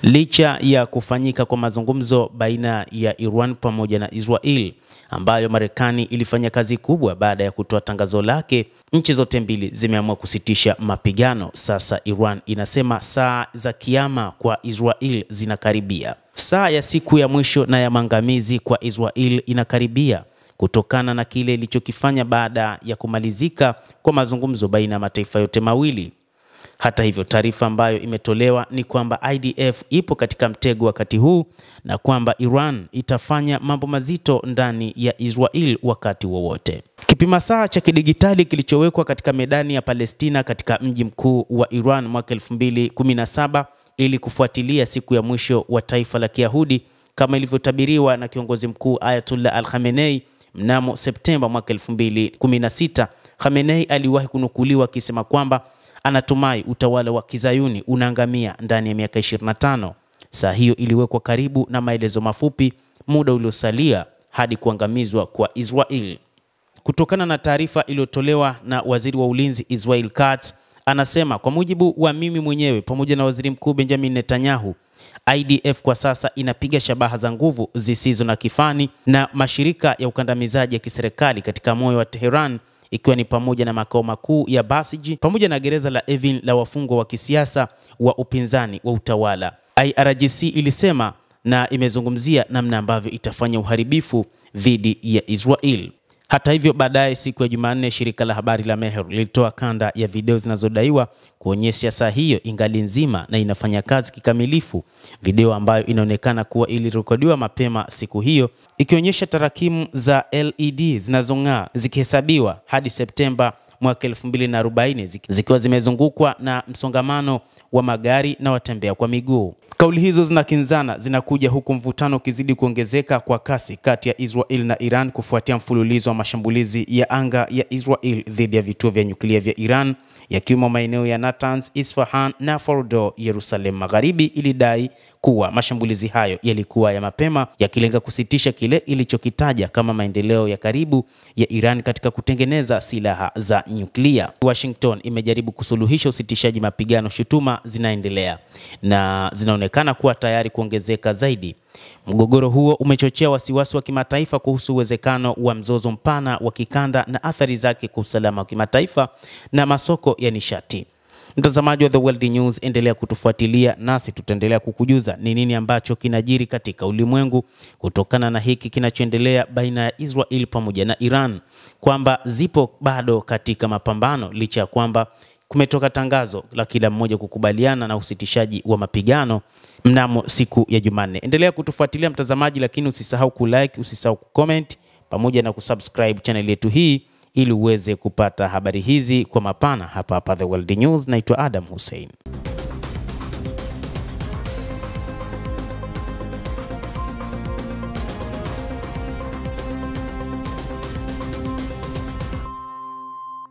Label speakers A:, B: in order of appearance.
A: Licha ya kufanyika kwa mazungumzo baina ya Iran pamoja na Israel ambayo Marekani ilifanya kazi kubwa baada ya kutoa tangazo lake, nchi zote mbili zimeamua kusitisha mapigano. Sasa Iran inasema saa za kiyama kwa Israel zinakaribia. Saa ya siku ya mwisho na ya maangamizi kwa Israel inakaribia kutokana na kile ilichokifanya baada ya kumalizika kwa mazungumzo baina ya mataifa yote mawili. Hata hivyo, taarifa ambayo imetolewa ni kwamba IDF ipo katika mtego wakati huu na kwamba Iran itafanya mambo mazito ndani ya Israel wakati wowote. Kipima saa cha kidigitali kilichowekwa katika medani ya Palestina katika mji mkuu wa Iran mwaka 2017 ili kufuatilia siku ya mwisho wa taifa la Kiyahudi kama ilivyotabiriwa na kiongozi mkuu Ayatollah Al-Khamenei mnamo Septemba mwaka 2016. Khamenei aliwahi kunukuliwa akisema kwamba anatumai utawala wa Kizayuni unaangamia ndani ya miaka 25. Saa hiyo iliwekwa karibu na maelezo mafupi muda uliosalia hadi kuangamizwa kwa Israel. Kutokana na taarifa iliyotolewa na waziri wa ulinzi Israel Katz, anasema kwa mujibu wa mimi mwenyewe pamoja na waziri mkuu Benjamin Netanyahu, IDF kwa sasa inapiga shabaha za nguvu zisizo na kifani na mashirika ya ukandamizaji ya kiserikali katika moyo wa Tehran, ikiwa ni pamoja na makao makuu ya Basij pamoja na gereza la Evin la wafungwa wa kisiasa wa upinzani wa utawala. IRGC ilisema na imezungumzia namna ambavyo itafanya uharibifu dhidi ya Israel. Hata hivyo, baadaye siku ya Jumanne, shirika la habari la Mehr lilitoa kanda ya video zinazodaiwa kuonyesha saa hiyo ingali nzima na inafanya kazi kikamilifu, video ambayo inaonekana kuwa ilirekodiwa mapema siku hiyo, ikionyesha tarakimu za LED zinazong'aa zikihesabiwa hadi Septemba mwaka 2040 zikiwa zimezungukwa na msongamano wa magari na watembea kwa miguu. Kauli hizo zinakinzana zinakuja huku mvutano ukizidi kuongezeka kwa kasi kati ya Israel na Iran kufuatia mfululizo wa mashambulizi ya anga ya Israel dhidi ya vituo vya nyuklia vya Iran, yakiwemo maeneo ya Natanz, Isfahan na Fordo, Yerusalem Magharibi. Ilidai kuwa mashambulizi hayo yalikuwa ya mapema yakilenga kusitisha kile ilichokitaja kama maendeleo ya karibu ya Iran katika kutengeneza silaha za nyuklia. Washington imejaribu kusuluhisha usitishaji mapigano. Shutuma zinaendelea na zinaonekana kuwa tayari kuongezeka zaidi. Mgogoro huo umechochea wasiwasi wa kimataifa kuhusu uwezekano wa mzozo mpana wa kikanda na athari zake kwa usalama wa kimataifa na masoko ya nishati. Mtazamaji wa The World News, endelea kutufuatilia nasi tutaendelea kukujuza ni nini ambacho kinajiri katika ulimwengu kutokana na hiki kinachoendelea baina ya Israel pamoja na Iran, kwamba zipo bado katika mapambano licha ya kwamba kumetoka tangazo la kila mmoja kukubaliana na usitishaji wa mapigano mnamo siku ya Jumanne. Endelea kutufuatilia mtazamaji, lakini usisahau kulike, usisahau kucomment pamoja na kusubscribe channel yetu hii ili uweze kupata habari hizi kwa mapana hapa The World News. Naitwa Adam Hussein.